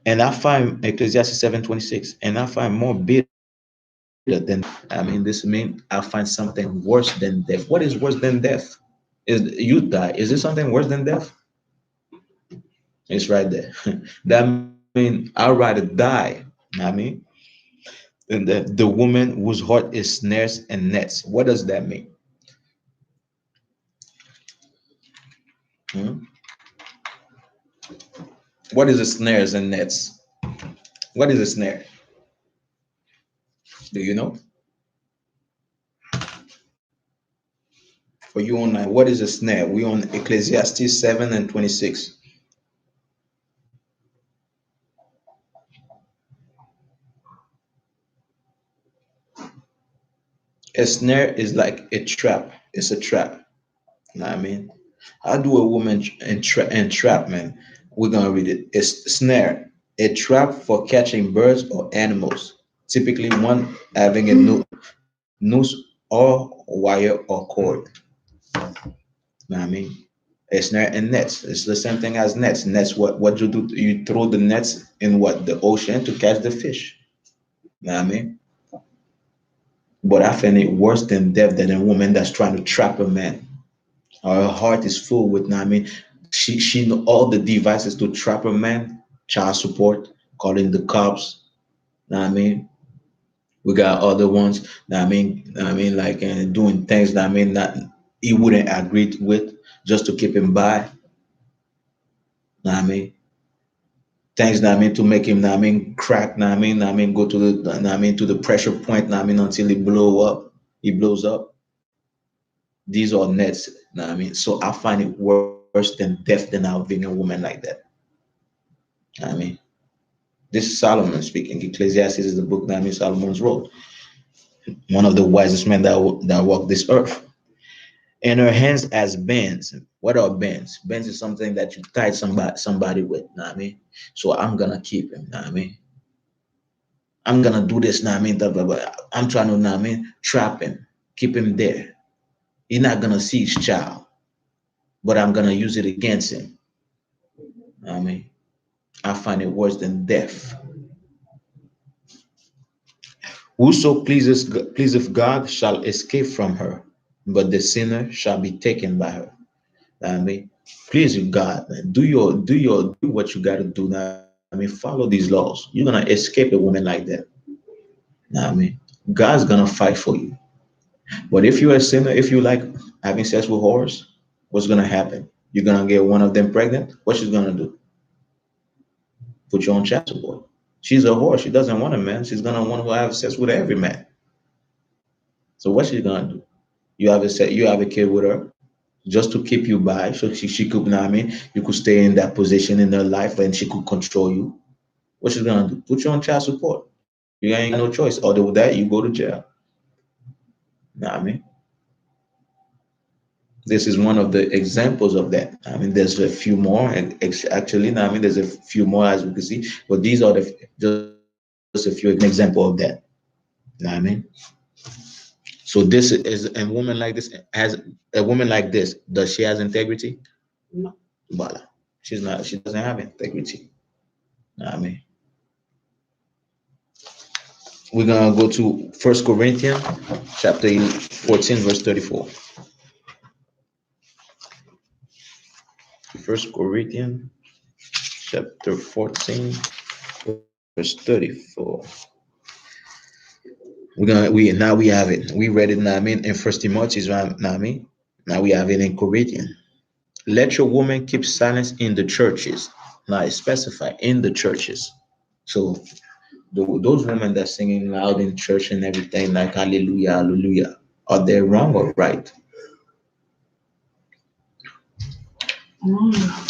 S1: And I find Ecclesiastes 7:26, and I find more bitter than, I mean, this means I find something worse than death. What is worse than death? Is you die. Is there something worse than death? It's right there. That means I'd rather die. You know what I mean? And the woman whose heart is snares and nets. What does that mean? Hmm? What is the snares and nets? What is a snare? Do you know? For you online, what is a snare? We on Ecclesiastes 7:26. A snare is like a trap. It's a trap. You know what I mean? How do a woman entrap, man? We're gonna read it. It's snare, a trap for catching birds or animals, typically one having a noose or wire or cord. Know what I mean? A snare and nets. It's the same thing as nets. Nets, what you do? You throw the nets in what? The ocean to catch the fish. Know what I mean? But I find it worse than death than a woman that's trying to trap a man. Her heart is full with, know what I mean? She know all the devices to trap a man, child support, calling the cops. Know what I mean? We got other ones, know what I mean, like doing things that I mean that he wouldn't agree with just to keep him by. Know what I mean? Things that I mean to make him, know what I mean, crack, know what I mean, go to the know what I mean to the pressure point, know what I mean, until he blows up. These are nets, know what I mean. So I find it worse than death than being a woman like that. Know what I mean, this is Solomon speaking. Ecclesiastes is the book that I mean Solomon's wrote, one of the wisest men that walked this earth. In her hands as bands. What are bands? Bands is something that you tie somebody with, know what I mean? So I'm gonna keep him, know what I mean? I'm gonna do this, know what I mean? Blah, blah, blah. I'm trying to, know what I mean, trap him, keep him there. He's not gonna see his child, but I'm gonna use it against him. Know what I mean, I find it worse than death. Whoso pleaseth God shall escape from her, but the sinner shall be taken by her. I mean, please you God, man. Do what you gotta do now. I mean, follow these laws. You're gonna escape a woman like that. Now I mean, God's gonna fight for you. But if you're a sinner, if you like having sex with whores, what's gonna happen? You're gonna get one of them pregnant. What she's gonna do? Put you on child support. She's a whore. She doesn't want a man. She's gonna want to have sex with every man. So what she's gonna do? You have a kid with her just to keep you by, so she could, you know what I mean, you could stay in that position in her life and she could control you. What she's gonna do? Put you on child support. You ain't got no choice. Other than that, you go to jail. You know what I mean? This is one of the examples of that. I mean, there's a few more, and actually, no, I mean, there's a few more as we can see, but these are just a few example of that. You know what I mean? So this is a woman like this has a woman like this. Does she has integrity?
S2: No.
S1: Voila. She's not. She doesn't have integrity. You know what I mean? We're gonna go to First Corinthians chapter 14, verse 34. First Corinthians chapter 14, verse 34. We now we have it. We read it now I mean in First Timothy's now I mean. Now we have it in Corinthians. Let your woman keep silence in the churches. Now it's specified in the churches. So those women that singing loud in church and everything like hallelujah, hallelujah, are they wrong or right?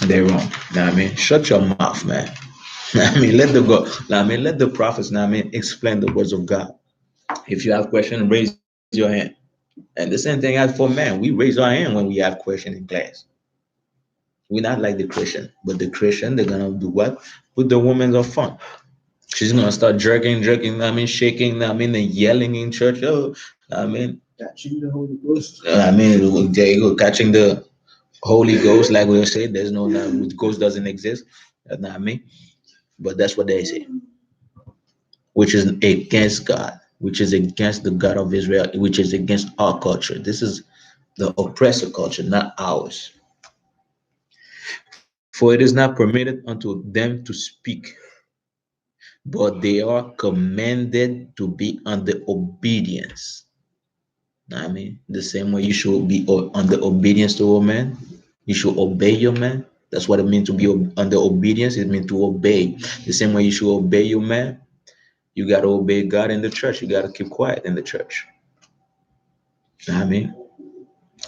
S1: They're wrong. Now I mean, shut your mouth, man. I mean, let the go. I mean, let the prophets. Now I mean, explain the words of God. If you have question, raise your hand. And the same thing as for men, we raise our hand when we have question in class. We're not like the Christian, but the Christian they're gonna do what? Put the woman on front. She's gonna start jerking. I mean, shaking. I mean, and yelling in church. Oh, I mean,
S2: Catching the Holy Ghost.
S1: I mean, there you go, catching the Holy Ghost, like we say. There's no ghost doesn't exist. That's not me, but that's what they say, which is against God, which is against the God of Israel, which is against our culture. This is the oppressor culture, not ours. For it is not permitted unto them to speak, but they are commanded to be under obedience. I mean, the same way you should be under obedience to a man, you should obey your man. That's what it means to be under obedience. It means to obey. The same way you should obey your man, you got to obey God in the church. You got to keep quiet in the church. I mean,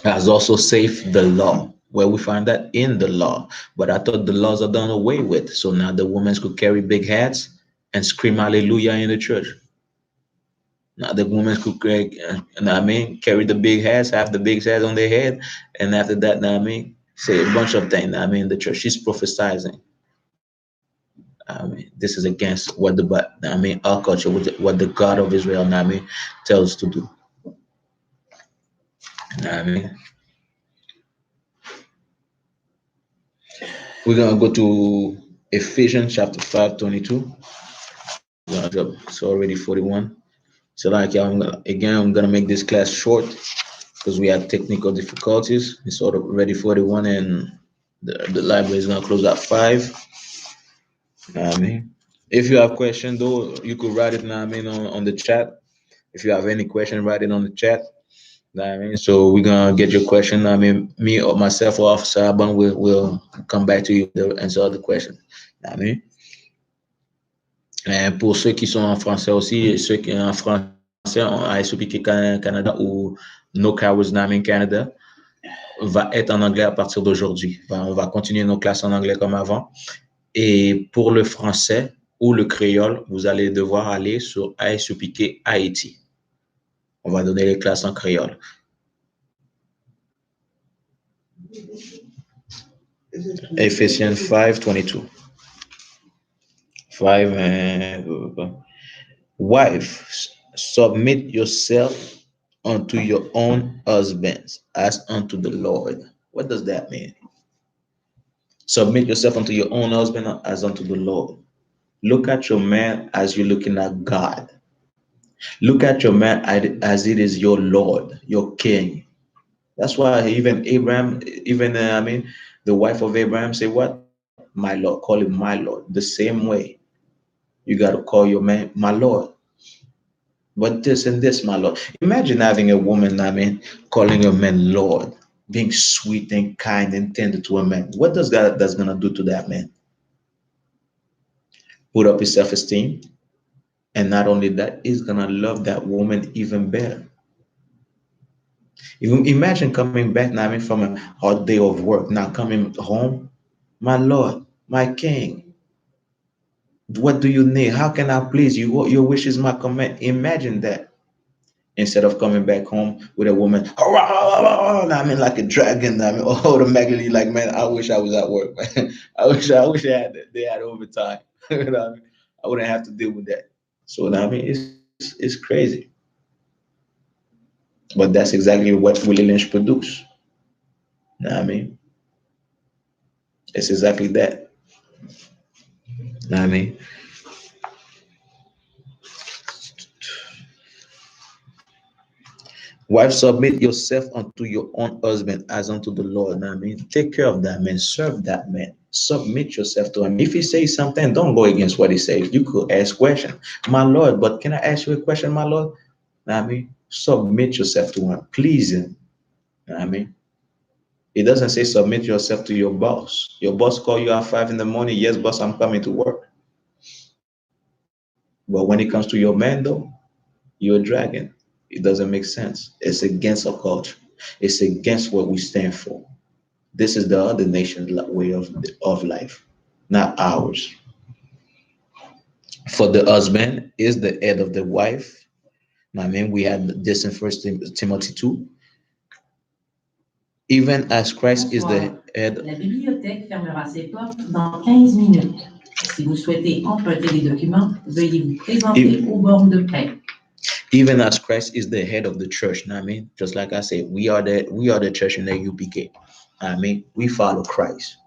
S1: has also saved the law. Where we find that in the law. But I thought the laws are done away with. So now the women could carry big hats and scream hallelujah in the church. Now the women could carry the big hats, have the big hats on their head, and after that, I mean, say a bunch of things. I mean, the church, she's prophesying. I mean, this is against what our culture, what the God of Israel, I mean, tells us to do. I mean, we're gonna go to Ephesians chapter 5:22. It's already 41. So like I'm gonna make this class short because we had technical difficulties. It's already 41 and the library is gonna close at 5. I mean, if you have questions though, you could write it now, I mean, on the chat. If you have any question, write it on the chat. I mean, so we're gonna get your question. I mean, me or myself or Officer Aban will come back to you to answer all the questions. I mean, et pour ceux qui sont en français aussi, ceux qui sont en français en I.S.U.P.K Canada ou No Cowards Naming Canada va être en anglais à partir d'aujourd'hui. On va continuer nos classes en anglais comme avant. Et pour le français ou le créole, vous allez devoir aller sur I.S.U.P.K Haïti. On va donner les classes en créole. Ephesians 5:22. 5 and wives, submit yourself unto your own husbands as unto the Lord. What does that mean? Submit yourself unto your own husband as unto the Lord. Look at your man as you're looking at God. Look at your man as it is your Lord, your King. That's why even Abraham, the wife of Abraham say what? My Lord, call him my Lord. The same way, you got to call your man my Lord. But this and this, my Lord. Imagine having a woman, calling a man Lord, being sweet and kind and tender to a man. What does that's gonna do to that man? Put up his self-esteem, and not only that, he's gonna love that woman even better. You imagine coming back now, from a hard day of work, now coming home, my Lord, my King. What do you need? How can I please you? What your wish is my command. Imagine that. Instead of coming back home with a woman, like a dragon, automatically like, man, I wish I was at work, man. I wish they had overtime. You know what I mean? I wouldn't have to deal with that. So it's crazy. But that's exactly what Willie Lynch produced. You know what I mean? It's exactly that. You know what I mean? Wife, submit yourself unto your own husband as unto the Lord. I mean, take care of that man, serve that man, submit yourself to him. If he says something, don't go against what he says. You could ask question, my Lord, but can I ask you a question, my Lord? I mean, submit yourself to him, please him. I mean, it doesn't say submit yourself to your boss. Your boss call you at 5 in the morning. Yes, boss, I'm coming to work. But when it comes to your man, though, you're a dragon. It doesn't make sense. It's against our culture. It's against what we stand for. This is the other nation's way of life, not ours. For the husband is the head of the wife. I mean, we had this in First Timothy 2. Even as Christ is the head.
S3: La bibliothèque fermera ses portes dans 15 minutes. Si vous souhaitez emprunter des documents, veuillez vous présenter aux bornes de prêt.
S1: Even as Christ is the head of the church. I mean, just like I said, we are the church in the UPK. I mean, we follow Christ.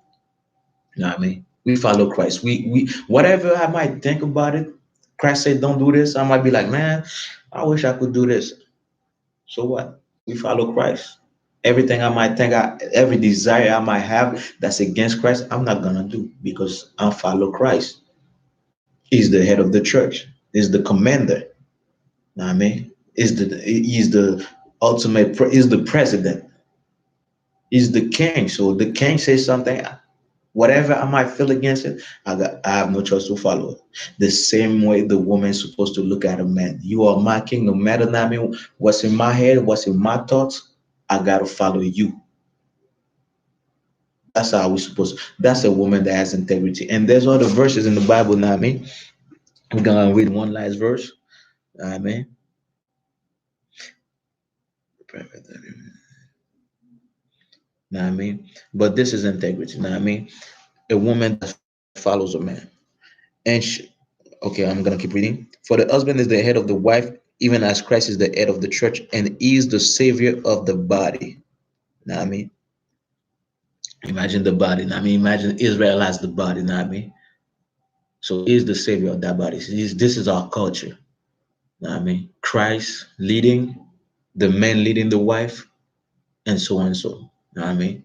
S1: You know what I mean? We follow Christ. We whatever I might think about it, Christ said don't do this. I might be like, man, I wish I could do this. So what? We follow Christ. Everything I might think, every desire I might have that's against Christ, I'm not gonna do because I follow Christ. He's the head of the church. He's the commander. You know what I mean? He's the ultimate. He's the president. He's the king. So the king says something. Whatever I might feel against it, I have no choice to follow it. The same way the woman is supposed to look at a man. You are my king, no matter what's in my head, what's in my thoughts, I gotta follow you. That's how we're supposed to. That's a woman that has integrity. And there's other verses in the Bible, now I mean. We're gonna read one last verse. I mean. Know what I mean? But this is integrity. Know what I mean? A woman that follows a man. And okay, I'm gonna keep reading. For the husband is the head of the wife, even as Christ is the head of the church, and is the savior of the body. Know what I mean? Imagine the body. Know what I mean, imagine Israel as the body. Know what I mean? So he is the savior of that body. This is our culture. Know what I mean? Christ leading, the man leading the wife, and so on and so. Know what I mean?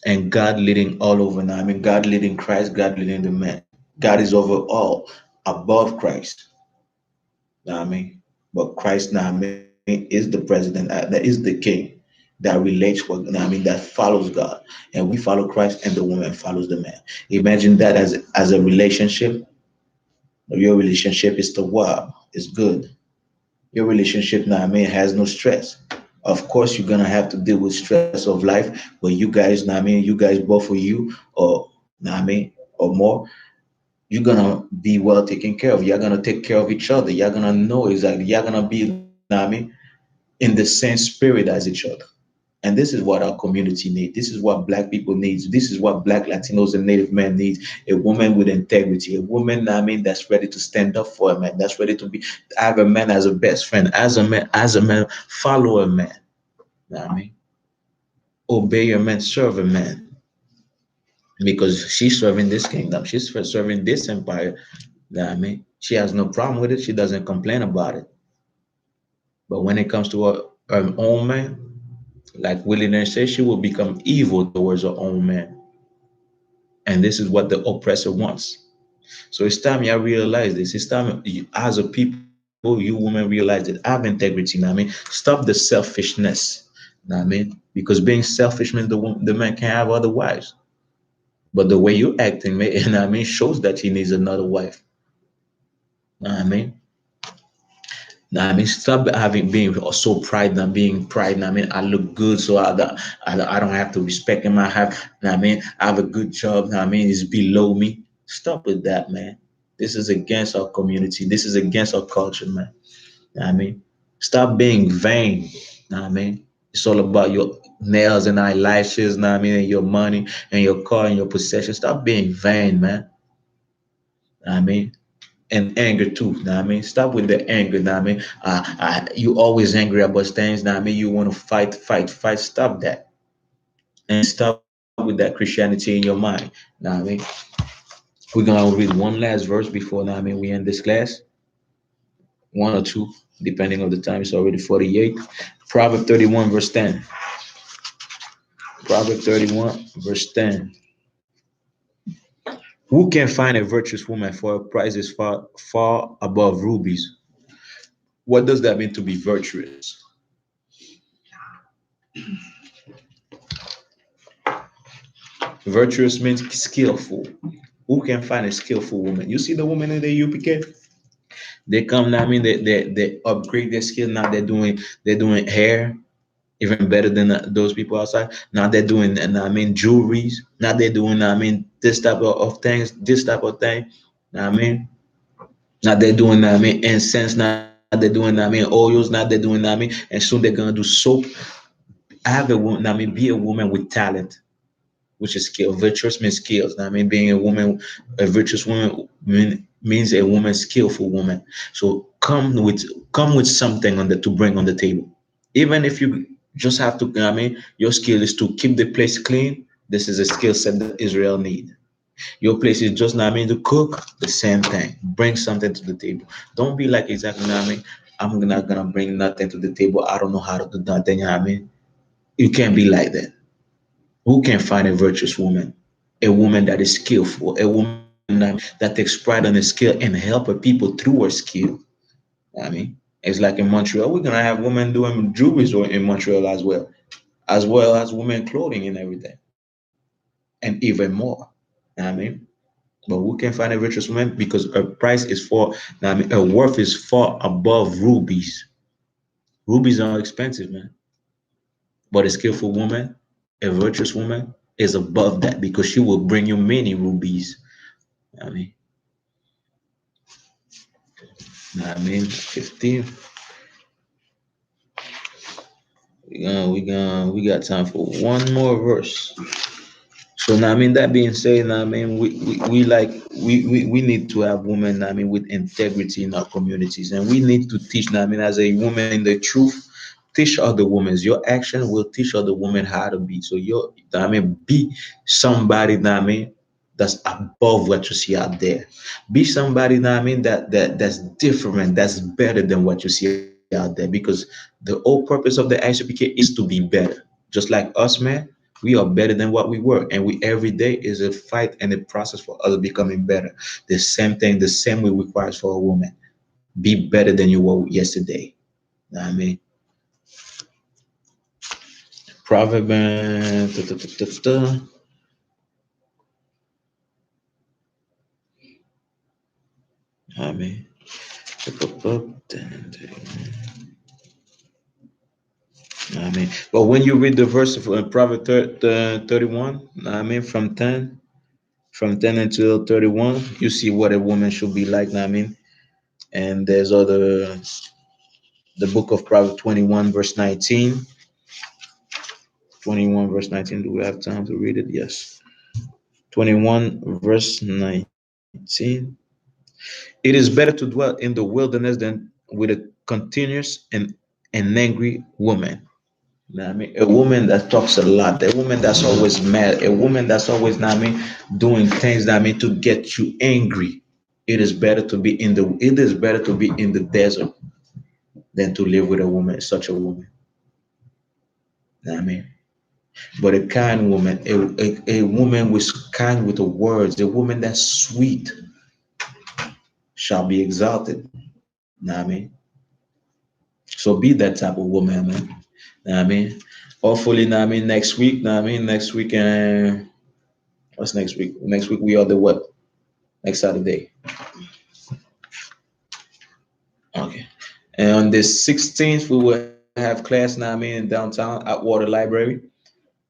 S1: And God leading all over. Know what I mean? God leading Christ, God leading the man. God is over all, above Christ. Know what I mean? But Christ, know what I mean, is the president, that is the king that relates with, know what I mean, that follows God. And we follow Christ, and the woman follows the man. Imagine that as a relationship. Your relationship is the wow, it's good. Your relationship, know what I mean, has no stress. Of course, you're gonna have to deal with stress of life, but you guys, know what I mean, you guys, both of you, or know what I mean, or more, you're gonna be well taken care of. You're gonna take care of each other. You're gonna know exactly. You're gonna be, know what I mean, in the same spirit as each other. And this is what our community needs. This is what Black people needs. This is what Black Latinos and Native men need. A woman with integrity. A woman, know what I mean, that's ready to stand up for a man. That's ready to be have a man as a best friend. As a man, follow a man. Know what I mean, obey a man, serve a man. Because she's serving this kingdom. She's serving this empire. Know what I mean, she has no problem with it. She doesn't complain about it. But when it comes to her own man, like Willie Lynch says, she will become evil towards her own man. And this is what the oppressor wants. So it's time you realize this. It's time as a people, you women realize it. Have integrity. Know what I mean, stop the selfishness. Know what I mean, because being selfish means the man can have other wives. But the way you acting, know what I mean, shows that he needs another wife. Know what I mean? Nah, I mean, stop having being so pride and being pride. Nah, I mean, I look good, so I don't have to respect him. I have, nah, I mean, I have a good job. Nah, I mean, he's below me. Stop with that, man. This is against our community. This is against our culture, man. Nah, I mean, stop being vain. Nah, I mean, it's all about your nails and eyelashes. Nah, I mean, and your money and your car and your possession. Stop being vain, man. Nah, I mean, and anger too. Know what I mean, stop with the anger. Know what I mean, you always angry about things. Know what I mean, you want to fight, fight, fight. Stop that, and stop with that Christianity in your mind. Know what I mean, we're gonna read one last verse before, know what I mean, we end this class. One or two, depending on the time. It's already 48. Proverb 31 verse 10. Proverb 31 verse 10. Who can find a virtuous woman, for her price is far far above rubies? What does that mean to be virtuous? Virtuous means skillful. Who can find a skillful woman? You see the women in the UPK, they come now. I mean, they upgrade their skill. Now they're doing hair even better than those people outside. Now they're doing, and I mean, jewelries. Now they're doing, I mean, this type of things, this type of thing. Now I mean, now they're doing, I mean, incense. Now they're doing, I mean, oils. Now they're doing, I mean, and soon they're gonna do soap. Have a woman. I mean, be a woman with talent, which is skill. Virtuous means skills. I mean, being a woman, a virtuous woman means a woman, skillful woman. So come with something on the to bring on the table. Even if you just have to, I mean, your skill is to keep the place clean. This is a skill set that Israel need. Your place is just, I mean, to cook. The same thing. Bring something to the table. Don't be like exactly, I mean, I'm not gonna bring nothing to the table. I don't know how to do nothing. I mean, you can't be like that. Who can find a virtuous woman? A woman that is skillful, a woman that takes pride in her skill and help her people through her skill. I mean, it's like in Montreal, we're gonna have women doing jewelry in Montreal as well as women clothing and everything, and even more. I mean, but who can find a virtuous woman? Because her price is for, I mean, her worth is far above rubies. Rubies are expensive, man. But a skillful woman, a virtuous woman, is above that because she will bring you many rubies. I mean, 15. We got time for one more verse. So now, I mean, that being said, now, I mean, we need to have women, I mean, with integrity in our communities, and we need to teach, now, I mean, as a woman in the truth, teach other women. Your action will teach other women how to be. So you, I mean, be somebody, now, I mean, that's above what you see out there. Be somebody, now, I mean, that's different, that's better than what you see out there, because the whole purpose of the ISUPK is to be better. Just like us, man, we are better than what we were, and we every day is a fight and a process for us becoming better. The same thing, the same way requires for a woman. Be better than you were yesterday. Know what I mean, proverb. I mean, I mean, but when you read the verse of Proverbs 31, I mean, from 10 until 31, you see what a woman should be like. I mean, and there's other, the book of Proverbs 21, verse 19. 21, verse 19. Do we have time to read it? Yes. 21, verse 19. It is better to dwell in the wilderness than with a continuous and an angry woman. Know what I mean, a woman that talks a lot, a woman that's always mad, a woman that's always, know what I mean, doing things, know what I mean, to get you angry. It is better to be in the desert than to live with a woman, such a woman. Know what I mean, but a kind woman, a woman with kind with the words, a woman that's sweet shall be exalted. Know what I mean, so be that type of woman, man. Know what I mean, hopefully, know what I mean, next week, know what I mean, next week, what's next week? Next week we are the what? Next Saturday. Okay. And on the 16th, we will have class, now I mean, in downtown Atwater Library.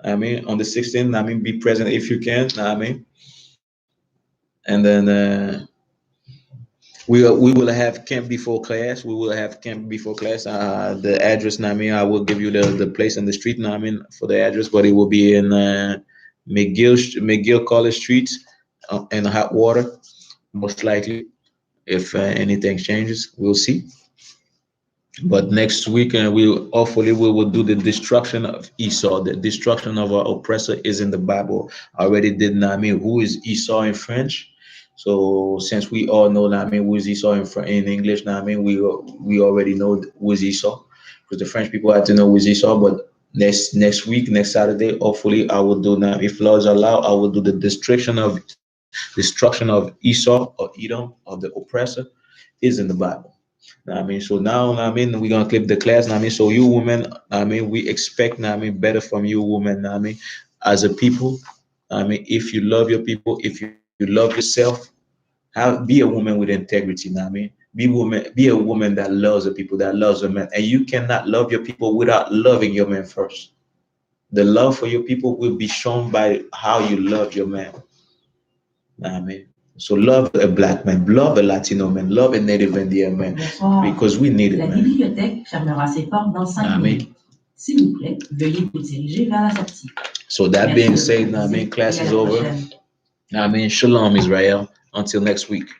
S1: I mean, on the 16th, I mean, be present if you can, I mean. And then we will have camp before class. We will have camp before class. The address, I mean, I will give you the place and the street, I mean, for the address, but it will be in McGill College Street in Hot Water, most likely. If anything changes, we'll see. But next week, we will do the destruction of Esau. The destruction of our oppressor is in the Bible. I already did, know what I mean, who is Esau in French. So since we all know, know what I mean, who is Esau in English, know what I mean, we already know who is Esau, because the French people had to know who is Esau. But next week, next Saturday, hopefully I will do, now if laws allow, I will do the destruction of Esau or Edom, of the oppressor, is in the Bible. I mean, so now, I mean, we're gonna clip the class. I mean, so you women, I mean, we expect, I mean, better from you women. I mean, as a people, I mean, if you love your people, if you love yourself, be a woman with integrity. I mean, be a woman that loves the people, that loves the man, and you cannot love your people without loving your man first. The love for your people will be shown by how you love your man. I mean, so love a black man, love a Latino man, love a Native Indian man,
S3: Bonsoir.
S1: because we need it,
S3: La
S1: man.
S3: bibliothèque fermera ses portes dans 5
S1: Amen.
S3: minutes. S'il vous plaît, veuillez vous diriger vers la sortie.
S1: So that
S3: Merci
S1: being
S3: de
S1: said,
S3: votre
S1: I mean,
S3: visite
S1: class
S3: et à
S1: is
S3: la
S1: over.
S3: prochaine.
S1: I mean, shalom, Israel. Until next week.